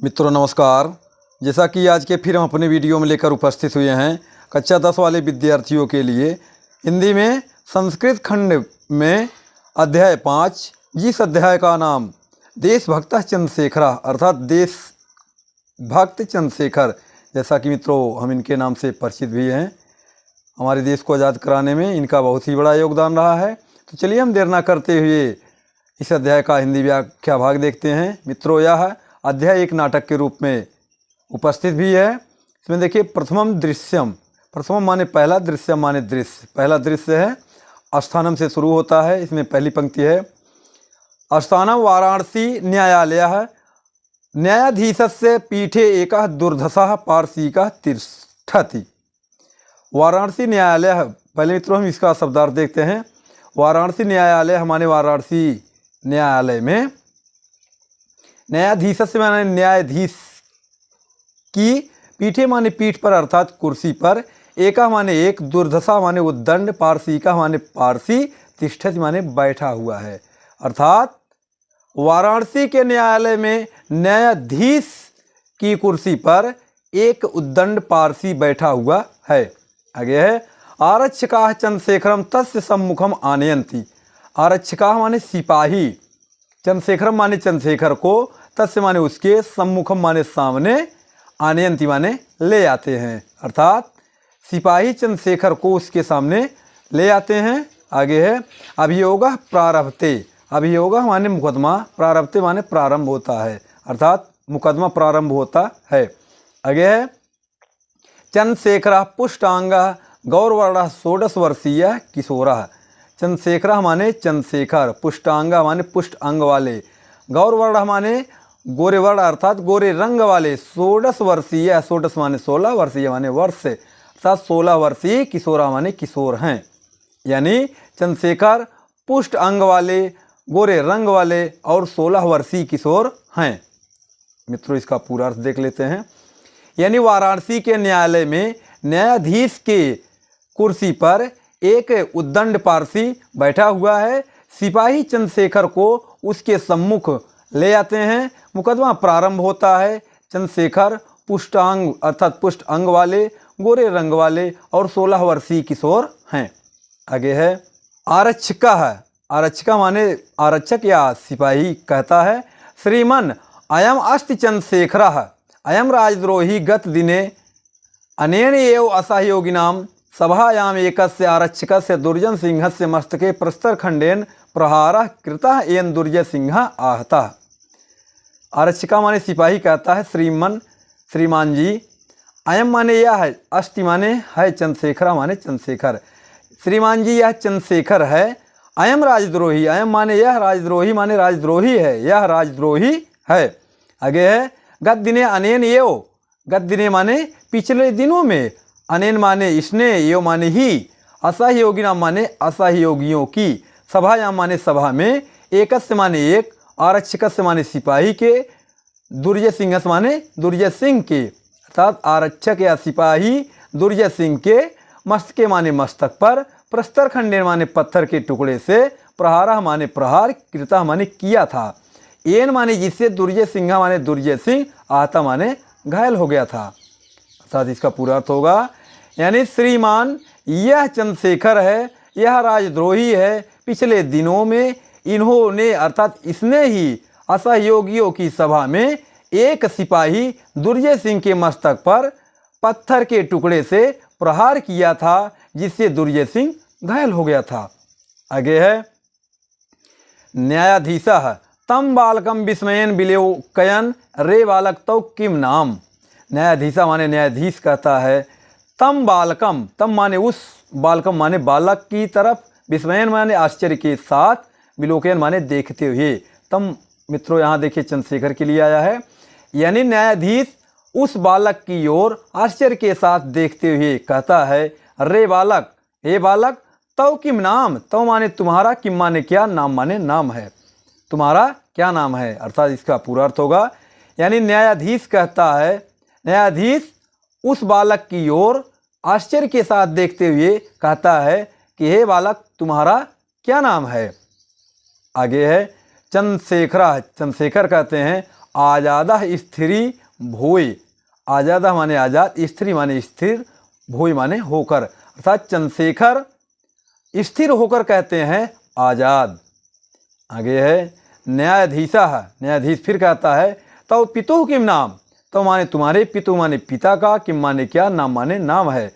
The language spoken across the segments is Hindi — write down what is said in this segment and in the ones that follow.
मित्रों नमस्कार। जैसा कि आज के फिर हम अपने वीडियो में लेकर उपस्थित हुए हैं कक्षा 10 वाले विद्यार्थियों के लिए हिंदी में संस्कृत खंड में अध्याय 5, जिस अध्याय का नाम देशभक्त चंद्रशेखर अर्थात देशभक्त चंद्रशेखर, जैसा कि मित्रों हम इनके नाम से परिचित भी हैं। हमारे देश को आज़ाद कराने में इनका बहुत ही बड़ा योगदान रहा है। तो चलिए हम देर ना करते हुए इस अध्याय का हिंदी व्याख्या भाग देखते हैं। मित्रों यह अध्याय एक नाटक के रूप में उपस्थित भी है। इसमें देखिए प्रथमम दृश्यम, प्रथमम माने पहला, दृश्यम माने दृश्य। पहला दृश्य है, अस्थानम से शुरू होता है। इसमें पहली पंक्ति है, अस्थानम वाराणसी न्यायालय न्यायाधीशस्य पीठे एकः दुर्धषः पारसीकः तिष्ठति। वाराणसी न्यायालय, पहले मित्रों हम इसका शब्दार्थ देखते हैं। वाराणसी न्यायालय हमारे वाराणसी न्यायालय में न्यायाधीश से माने न्यायाधीश की, पीठे माने पीठ पर अर्थात कुर्सी पर, एका माने एक, दुर्दशा माने उद्दंड, पारसीका माने पारसी, तिष्ठति माने बैठा हुआ है। अर्थात वाराणसी के न्यायालय में न्यायाधीश की कुर्सी पर एक उद्दंड पारसी बैठा हुआ है। आगे है, आरक्षकाः चंद्रशेखरम तस्य सम्मुखम आनयन्ति। आरक्षकाः माने सिपाही, चंद्रशेखरम माने चंद्रशेखर को, तस्य माने उसके, सम्मुखम माने सामने, आनयन्ति माने ले आते हैं। अर्थात सिपाही चंद्रशेखर को उसके सामने ले आते हैं। आगे है, अभियोगः प्रारभते। अभियोगः माने मुकदमा, प्रारभते माने प्रारंभ होता है, अर्थात मुकदमा प्रारंभ होता है। आगे है, चंद्रशेखरः पुष्टांगः गौरवर्णः 16 वर्षीय किशोरः। चंद्रशेखर माने चंद्रशेखर, पुष्टांगा माने पुष्ट अंग वाले, गौरवर्ण माने गोरे वर्ण अर्थात गोरे रंग वाले, 16 वर्षीय, 16 माने 16, वर्षीय माने वर्ष, अर्थात 16 वर्षीय, किशोरा माने किशोर हैं। यानी चंद्रशेखर पुष्ट अंग वाले, गोरे रंग वाले और 16 वर्षीय किशोर हैं। मित्रों इसका पूरा अर्थ देख लेते हैं। यानी वाराणसी के न्यायालय में न्यायाधीश के कुर्सी पर एक उद्दंड पारसी बैठा हुआ है। सिपाही चंद्रशेखर को उसके सम्मुख ले आते हैं, मुकदमा प्रारंभ होता है। चंद्रशेखर पुष्टांग अर्थात पुष्ट अंग वाले, गोरे रंग वाले और 16 वर्षीय किशोर हैं। आगे है, आरक्षक है, आरक्षका माने आरक्षक या सिपाही कहता है, श्रीमन अयम अस्ति चंद्रशेखरः अयम राजद्रोही गत दिने अनेन एव असहयोगिनां सभायाम एकस्य आरक्षकस्य दुर्जय सिंहस्य मस्तके प्रस्तरखंडेन प्रहारः कृतः येन दुर्जय सिंह आहतः। आरक्षका माने सिपाही कहता है, श्रीमान जी, अयम माने यह है, अस्ति माने है, चंद्रशेखर माने चंद्रशेखर, श्रीमान जी यह चंद्रशेखर है। अयम राजद्रोही, अयम माने यह, राजद्रोही माने राजद्रोही है, यह राजद्रोही है। आगे है, गत दिने अनेन एव, गत दिने माने पिछले दिनों में, अनेन माने इसने, यो माने ही, असहयोगिना माने असहयोगियों की, सभायाम माने सभा में, एकस्य माने एक, आरक्षकस्य माने सिपाही के, दुर्जय सिंह माने दुर्जय सिंह के, अर्थात आरक्षक या सिपाही दुर्जय सिंह के मस्तके माने मस्तक पर, प्रस्तर खंडेन माने पत्थर के टुकड़े से, प्रहारः माने प्रहार, कृतः माने किया था, एन माने जिससे, दुर्जय सिंह माने दुर्जय सिंह, आहता माने घायल हो गया था। अर्थात इसका पूरा अर्थ होगा, यानी श्रीमान यह चंद्रशेखर है, यह राजद्रोही है। पिछले दिनों में इन्होंने अर्थात इसने ही असहयोगियों की सभा में एक सिपाही दुर्जय सिंह के मस्तक पर पत्थर के टुकड़े से प्रहार किया था, जिससे दुर्जय सिंह घायल हो गया था। आगे है, न्यायाधीशः तम बालकम विस्मयन विलोकयन रे बालक तो किम नाम। न्यायाधीशा माने न्यायाधीश कहता है, तम बालकम, तम माने उस, बालकम माने बालक की तरफ, विस्मयन माने आश्चर्य के साथ, विलोकयन माने देखते हुए। तम मित्रों यहाँ देखिए चंद्रशेखर के लिए आया है, यानी न्यायाधीश उस बालक की ओर आश्चर्य के साथ देखते हुए कहता है, रे बालक, हे बालक, तो किम नाम, तो माने तुम्हारा, किम माने क्या, नाम माने नाम है, तुम्हारा क्या नाम है। अर्थात इसका पूरा अर्थ होगा, यानी न्यायाधीश कहता है, न्यायाधीश उस बालक की ओर आश्चर्य के साथ देखते हुए कहता है कि हे बालक, तुम्हारा क्या नाम है। आगे है, चंद्रशेखर, चंद्रशेखर कहते हैं, आजादा स्थिरी भोय, आजादा माने आजाद, स्त्री माने स्थिर, भोय माने होकर, अर्थात चंद्रशेखर स्थिर होकर कहते हैं आजाद। आगे है न्यायाधीशा, न्यायाधीश फिर कहता है तव पितुः किम नाम, तो माने तुम्हारे, पितु माने पिता का, किम माने क्या, नाम माने नाम है,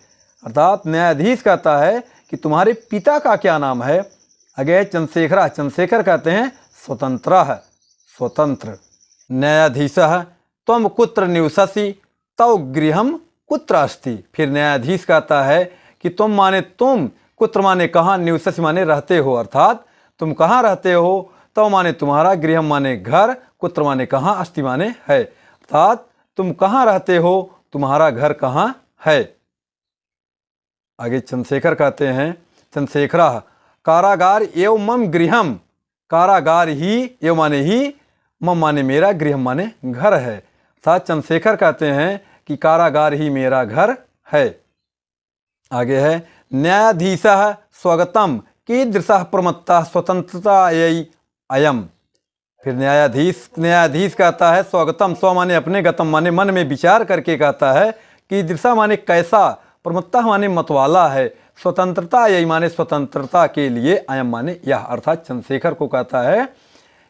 अर्थात न्यायाधीश कहता है कि तुम्हारे पिता का क्या नाम है। आगे है चंद्रशेखर, चंद्रशेखर कहते हैं स्वतंत्र, स्वतंत्र। न्यायाधीशः त्वं कुत्र निवससि तव गृहम कुत्र अस्ति, फिर न्यायाधीश कहता है कि तुम माने तुम, कुत्र माने कहाँ, निवससि माने रहते हो, अर्थात तुम कहाँ रहते हो, तव माने तुम्हारा, गृहम माने घर, कुत्र माने कहाँ, अस्ति माने है, अर्थात तुम कहाँ रहते हो, तुम्हारा घर कहाँ है। आगे चंद्रशेखर कहते हैं चंद्रशेखरा कारागार एव मम गृहम, कारागार ही एव माने ही, मम माने मेरा, गृहम माने घर है, अर्थात चंद्रशेखर कहते हैं कि कारागार ही मेरा घर है। आगे है न्यायाधीशः स्वगतम कीदृशः प्रमत्तः स्वतंत्रतायै अयम, फिर न्यायाधीश कहता है स्वगतम, स्व माने अपने, गतम माने मन में विचार करके कहता है, कीदृशा माने कैसा, प्रमत्तः माने मतवाला है, स्वतंत्रता यही माने स्वतंत्रता के लिए, अयम माने यह, अर्थात चंद्रशेखर को कहता है,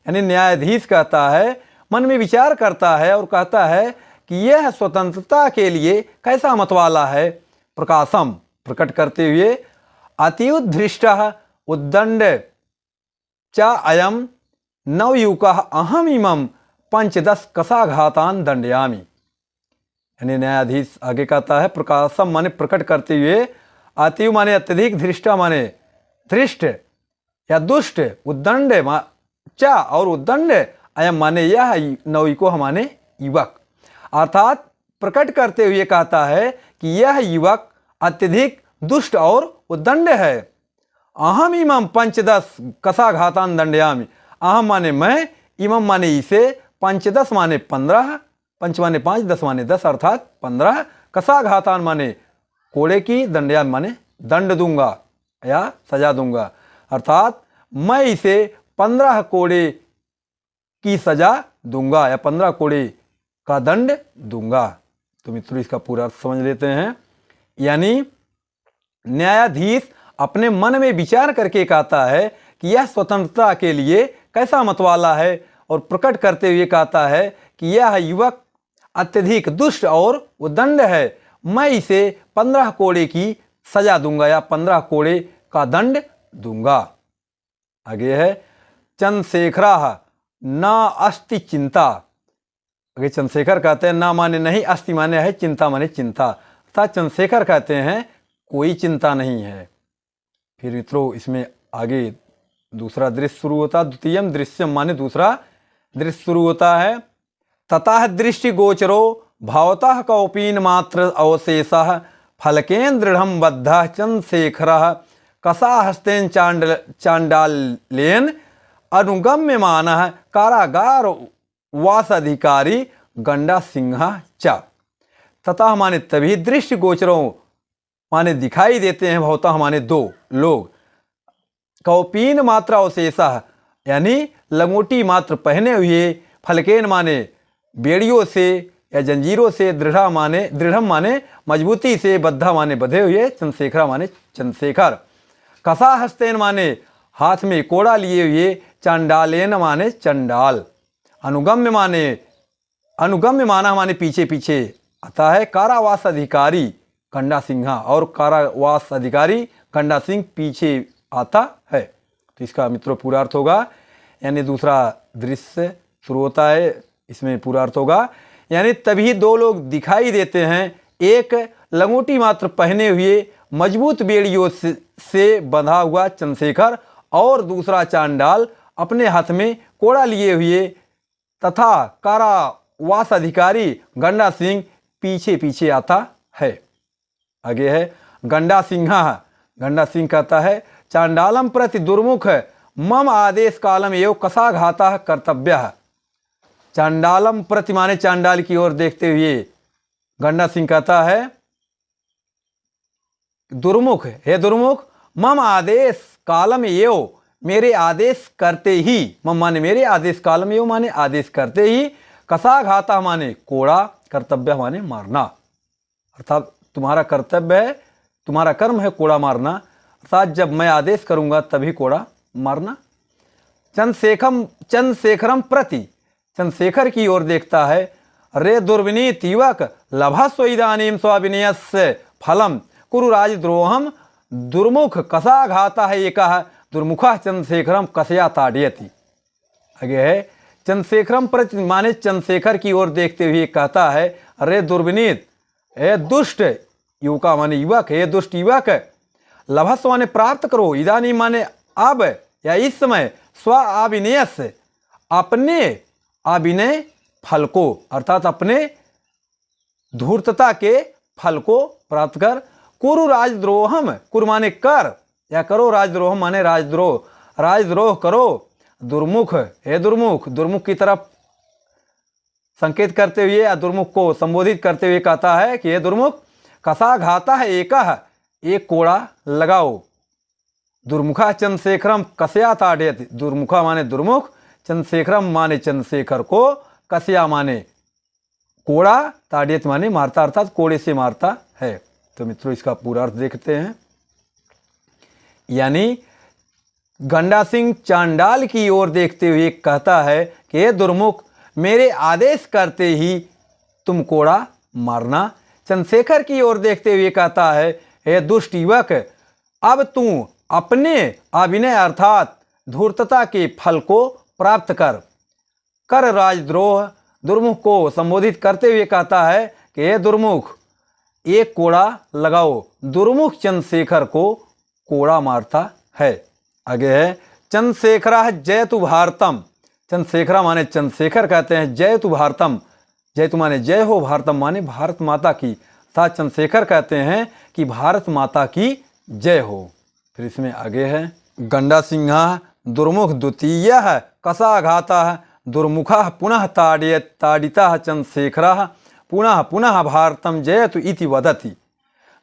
यानी न्यायाधीश कहता है, मन में विचार करता है और कहता है कि यह स्वतंत्रता के लिए कैसा मतवाला है। प्रकाशम प्रकट करते हुए अत्युद्धृष्टः उद्दंड च अयम नवयुवकः अहम इमं 5-10 कसाघातान दंडयामि, यानी न्यायाधीश आगे कहता है प्रकाशम माने प्रकट करते हुए, अतिव माने अत्यधिक, धृष्टा माने धृष्ट या दुष्ट, उद्दंड च और उद्दंड, अयम माने यह, नवयुवक माने युवक, अर्थात प्रकट करते हुए कहता है कि यह युवक अत्यधिक दुष्ट और उद्दंड है। अहम इमम 5-10 कसाघातान दंडयामि, अहम माने मैं, इमम माने इसे, 5-10 माने 15, 5 माने 5, 10 माने 10, अर्थात 15, कसाघातान माने कोड़े की, दंडयामि माने दंड दूंगा या सजा दूंगा, अर्थात मैं इसे 15 कोड़े की सजा दूंगा या 15 कोड़े का दंड दूंगा। तो मित्रों इसका पूरा अर्थ समझ लेते हैं, यानी न्यायाधीश अपने मन में विचार करके कहता है कि यह स्वतंत्रता के लिए कैसा मतवाला है, और प्रकट करते हुए कहता है कि यह युवक अत्यधिक दुष्ट और उद्दंड है, मैं इसे 15 कोड़े की सजा दूंगा या 15 कोड़े का दंड दूंगा। आगे है चंद्रशेखरा न अस्ति चिंता, आगे चंद्रशेखर कहते हैं ना माने नहीं, अस्ति माने है, चिंता माने चिंता, अर्थात चंद्रशेखर कहते हैं कोई चिंता नहीं है। फिर मित्रों इसमें आगे दूसरा दृश्य शुरू होता है, द्वितीयम दृश्यम माने दूसरा दृश्य शुरू होता है। ततः दृष्टि गोचरो भावतः कौपीन मात्र अवशेषः फलकेन दृढ़ं बद्धः चंद्रशेखरः कसाहस्तेन चांडालेन अनुगम्यमानः कारागार वासाधिकारी गंडा सिंह च। ततः माने तभी, दृष्टि गोचरों माने दिखाई देते हैं, भवतः माने दो लोग, कौपीन मात्र अवशेषः यानी लंगोटी मात्र पहने हुए, फलकेन माने बेड़ियों से या जंजीरों से, दृढ़ माने मजबूती से, बद्धा माने बधे हुए, चंद्रशेखर माने चंद्रशेखर, कसा हस्तेन माने हाथ में कोड़ा लिए हुए, चांडालेन माने चंडाल, अनुगम्य माना माने पीछे पीछे आता है, कारावास अधिकारी गंडा सिंह, और कारावास अधिकारी गंडा सिंह पीछे आता है। तो इसका मित्रों पूरा अर्थ होगा, यानी दूसरा दृश्य शुरू होता है, इसमें पूरा अर्थ होगा, यानी तभी दो लोग दिखाई देते हैं, एक लंगोटी मात्र पहने हुए मजबूत बेड़ियों से बंधा हुआ चंद्रशेखर, और दूसरा चांडाल अपने हाथ में कोड़ा लिए हुए तथा कारावास अधिकारी गंडा सिंह पीछे पीछे आता है। आगे है गंडा सिंह कहता है, चांडालम प्रति दुर्मुख मम आदेश कालम एवं कसाघाता कर्तव्य। चांडालम प्रति माने चांडाल की ओर देखते हुए गंडा सिंह कहता है, दुर्मुख हे दुर्मुख, मम आदेश कालम एवं मेरे आदेश करते ही, मम माने मेरे, आदेश कालम एवं माने आदेश करते ही, कसा घाता माने कोड़ा, कर्तव्य माने मारना, अर्थात तुम्हारा कर्तव्य है, तुम्हारा कर्म है कोड़ा मारना, अर्थात जब मैं आदेश करूंगा तभी कोड़ा मारना। चंद्रशेखरम प्रति, चंद्रशेखर की ओर देखता है, रे दुर्विनीत युवक लभस्व इदानीम स्वाभिनयस्य फलम कुरु राजद्रोहम दुर्मुख कसा घाता है एकः दुर्मुखः चंद्रशेखरम कसया ताड़यति। आगे है चंद्रशेखरम प्रति माने चंद्रशेखर की ओर देखते हुए कहता है, अरे दुर्विनीत, हे दुष्ट युवका माने युवक, हे दुष्ट युवक, लभस्व माने प्राप्त करो, इदानी माने अब या इस समय, स्व अभिनयस्य अपने अभिनय फल को, अर्थात अपने धूर्तता के फल को प्राप्त कर, कुरु राजद्रोहम, कुरु माने कर या करो, राजद्रोहम माने राजद्रोह, राजद्रोह करो, दुर्मुख, हे दुर्मुख, दुर्मुख की तरफ संकेत करते हुए या दुर्मुख को संबोधित करते हुए कहता है कि हे दुर्मुख, कसा घाता है एकः, एक कोड़ा लगाओ, दुर्मुखा चंद्रशेखरम कसया ताड़यति, दुर्मुखा माने दुर्मुख, चंद्रशेखरम माने चंद्रशेखर को, कसया माने कोड़ा, ताड़यत माने मारता, अर्थात कोड़े से मारता है। तो मित्रों इसका पूरा अर्थ देखते हैं। यानी गंडा सिंह चांडाल की ओर देखते हुए कहता है कि हे दुर्मुख, मेरे आदेश करते ही तुम कोड़ा मारना। चंद्रशेखर की ओर देखते हुए कहता है, हे दुष्ट युवक, अब तू अपने अभिनय अर्थात धूर्तता के फल को प्राप्त कर, कर राजद्रोह। दुर्मुख को संबोधित करते हुए कहता है कि हे दुर्मुख, एक कोड़ा लगाओ, दुर्मुख चंद्रशेखर को कोड़ा मारता है। आगे है चंद्रशेखरा जयतु भारतम, चंद्रशेखरा माने चंद्रशेखर कहते हैं जयतु भारतम, जयतु माने जय हो, भारतम माने भारत माता की, अर्थात चंद्रशेखर कहते हैं कि भारत माता की जय हो। फिर इसमें आगे है गंडा सिंह दुर्मुख द्वितीय कसा घाता दुर्मुखः पुनः ताड़ितः चंद्रशेखरः पुनः पुनः भारतम जयतु इति वदति।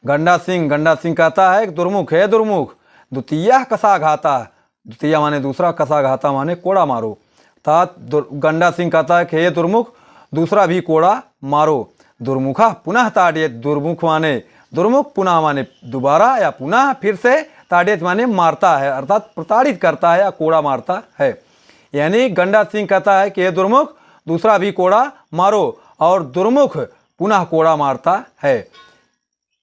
गंडा सिंह कहता है दुर्मुख, है दुर्मुख, द्वितीय कसा घाता, द्वितीय माने दूसरा, कसा घाता माने कोड़ा मारो, अर्थात गंडा सिंह कहता है कि हे दुर्मुख, दूसरा भी कोड़ा मारो, दुर्मुखः पुनः ताड़यत, दुर्मुख माने दुर्मुख, पुनः माने दोबारा या पुनः फिर से, ताड़यत माने मारता है, अर्थात प्रताड़ित करता है या कोड़ा मारता है। यानी गंडा सिंह कहता है कि हे दुर्मुख, दूसरा भी कोड़ा मारो, और दुर्मुख पुनः कोड़ा मारता है।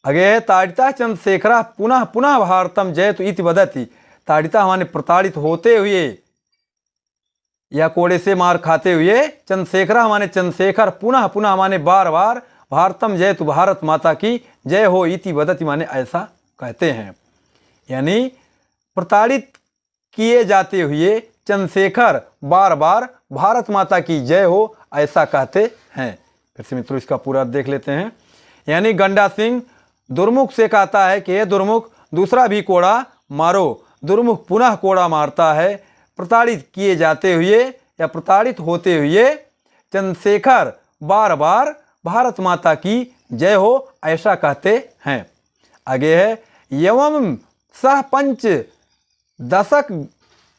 आगे है ताड़िता चंद्रशेखर पुनः पुनः भारतम जयतु इति वदति। ताड़िता माने प्रताड़ित होते हुए या कोड़े से मार खाते हुए, चंद्रशेखर माने चंद्रशेखर, पुनः पुनः माने बार बार, भारतम जयतु भारत माता की जय हो, इति वदति माने ऐसा कहते हैं। यानी प्रताड़ित किए जाते हुए चंद्रशेखर बार बार भारत माता की जय हो ऐसा कहते हैं। फिर से मित्रों इसका पूरा देख लेते हैं। यानी गंडा सिंह दुर्मुख से कहता है कि हे दुर्मुख, दूसरा भी कोड़ा मारो, दुर्मुख पुनः कोड़ा मारता है। प्रताड़ित किए जाते हुए या प्रताड़ित होते हुए चंद्रशेखर बार बार भारत माता की जय हो ऐसा कहते हैं। आगे है एवं सह पंच दशक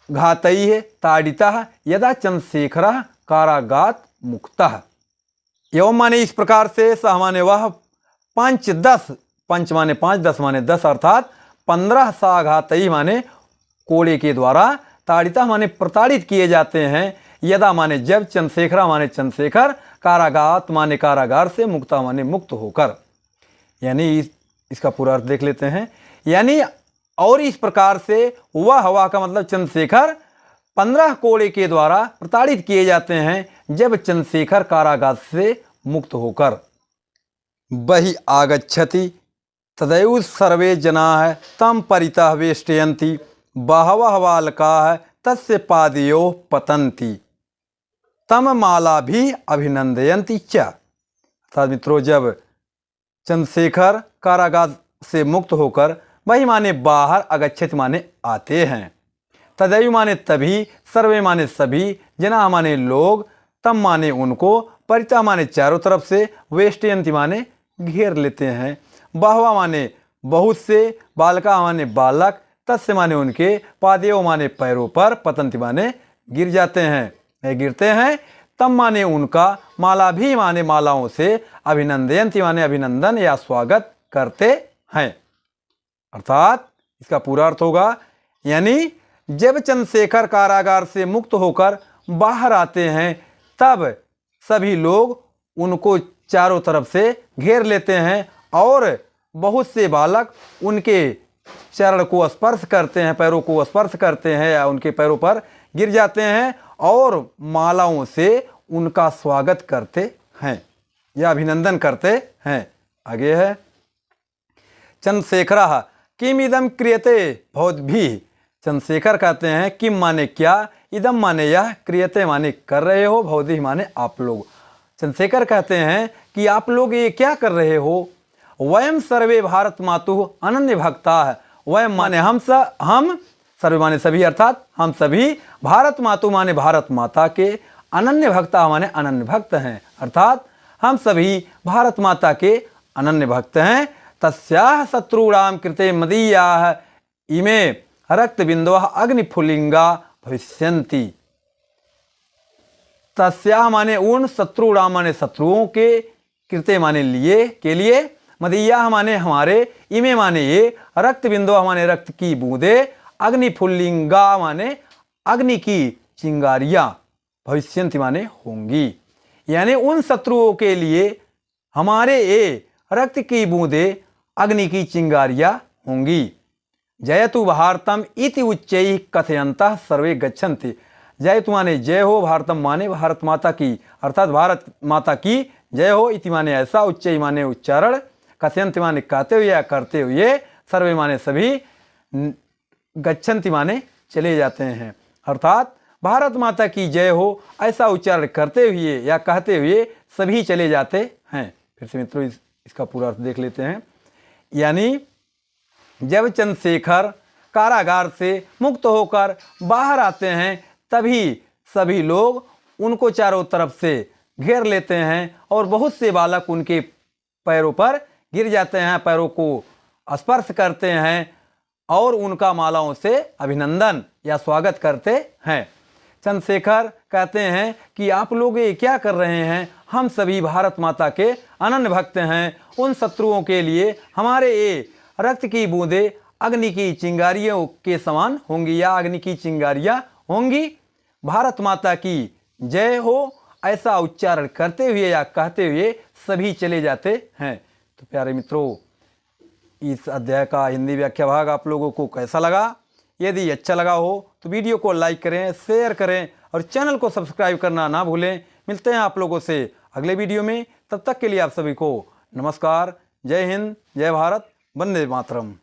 घातैः ताड़ितः यदा चंद्रशेखर कारागात मुक्तः। एवं माने इस प्रकार से, सह माने वह, पंच दस, पंच माने पाँच, दस माने दस, अर्थात 15 साघातई माने कोड़े के द्वारा, ताड़िता माने प्रताड़ित किए जाते हैं, यदा माने जब, चंद्रशेखरा माने चंद्रशेखर, कारागात माने कारागार से, मुक्ता माने मुक्त होकर। यानी इसका पूरा अर्थ देख लेते हैं। यानी और इस प्रकार से वह हवा का मतलब चंद्रशेखर 15 कोड़े के द्वारा प्रताड़ित किए जाते हैं जब चंद्रशेखर कारागार से मुक्त होकर। बहि आगच्छति तदैव सर्वे जनाः तं परितः वेष्टयन्ति, बहवः बालकाः तस्य पादयोः पतन्ति, तम माला भी अभिनंदयन्ति च। अर्थात मित्रों, जब चंद्रशेखर कारागार से मुक्त होकर, वही माने बाहर, अगच्छति माने आते हैं, तदैव माने तभी, सर्वे माने सभी, जना माने लोग, तम माने उनको, परिता माने चारों तरफ से, वेष्टयन्ति माने घेर लेते हैं, बहवा माने बहुत से, बालका माने बालक, तस्य माने उनके, पादेव माने पैरों पर, पतंति माने गिर जाते हैं, गिरते हैं, तम माने उनका, माला भी माने मालाओं से, अभिनंदयंती माने अभिनंदन या स्वागत करते हैं। अर्थात इसका पूरा अर्थ होगा, यानी जब चंद्रशेखर कारागार से मुक्त होकर बाहर आते हैं तब सभी लोग उनको चारों तरफ से घेर लेते हैं और बहुत से बालक उनके चरण को स्पर्श करते हैं, पैरों को स्पर्श करते हैं या उनके पैरों पर गिर जाते हैं और मालाओं से उनका स्वागत करते हैं या अभिनंदन करते हैं। आगे है, चंद्रशेखर किम इदम क्रियते भवद्भिः। चंद्रशेखर कहते हैं किम माने क्या, इदम माने यह, क्रियते माने कर रहे हो, भवद्भिः माने आप लोग। चंद्रशेखर कहते हैं कि आप लोग ये क्या कर रहे हो। वयम सर्वे भारत मातुः अनन्य भक्ता है। वयम माने हम सर्वे माने सभी, अर्थात हम सभी, भारत मातु माने भारत माता के, अनन्य भक्ता माने अनन्य भक्त हैं, अर्थात हम सभी भारत माता के अनन्य भक्त हैं। तस्याः शत्रूणां कृते मदीयाः इमे रक्तबिन्दवः अग्निफुल्लिंगा भविष्यन्ति। तस्याः माने उन, शत्रुणां माने शत्रुओं के, कृते माने लिए, के लिए, मदीयाः माने हमारे, इमे माने ये, रक्तबिन्दवः माने रक्त की बूंदे, अग्निफुल्लिंगा माने अग्नि की चिंगारियां, भविष्यन्ति माने होंगी। यानी उन शत्रुओं के लिए हमारे ये रक्त की बूंदे, अग्नि की चिंगारियां होंगी। जयतु भारतम इति उच्चैः कथयन्तः सर्वे गच्छन्ति। जयतु माने जय हो, भारतम माने भारत माता की, अर्थात भारत माता की जय हो, इति माने ऐसा, उच्चैः माने उच्चारण, कथयन्ति माने कहते हुए या करते हुए, सर्वे माने सभी, गच्छन्ति माने चले जाते हैं, अर्थात भारत माता की जय हो ऐसा उच्चारण करते हुए या कहते हुए सभी चले जाते हैं। फिर से मित्रों इसका पूरा अर्थ देख लेते हैं। यानी जब चंद्रशेखर कारागार से मुक्त होकर बाहर आते हैं तभी सभी लोग उनको चारों तरफ से घेर लेते हैं और बहुत से बालक उनके पैरों पर गिर जाते हैं, पैरों को स्पर्श करते हैं और उनका मालाओं से अभिनंदन या स्वागत करते हैं। चंद्रशेखर कहते हैं कि आप लोग ये क्या कर रहे हैं, हम सभी भारत माता के अनन्य भक्त हैं। उन शत्रुओं के लिए हमारे ये रक्त की बूंदे अग्नि की चिंगारियों के समान होंगी या अग्नि की चिंगारियां होंगी। भारत माता की जय हो ऐसा उच्चारण करते हुए या कहते हुए सभी चले जाते हैं। तो प्यारे मित्रों, इस अध्याय का हिंदी व्याख्या भाग आप लोगों को कैसा लगा? यदि अच्छा लगा हो तो वीडियो को लाइक करें, शेयर करें और चैनल को सब्सक्राइब करना ना भूलें। मिलते हैं आप लोगों से अगले वीडियो में, तब तक के लिए आप सभी को नमस्कार। जय हिंद, जय भारत, वंदे मातरम।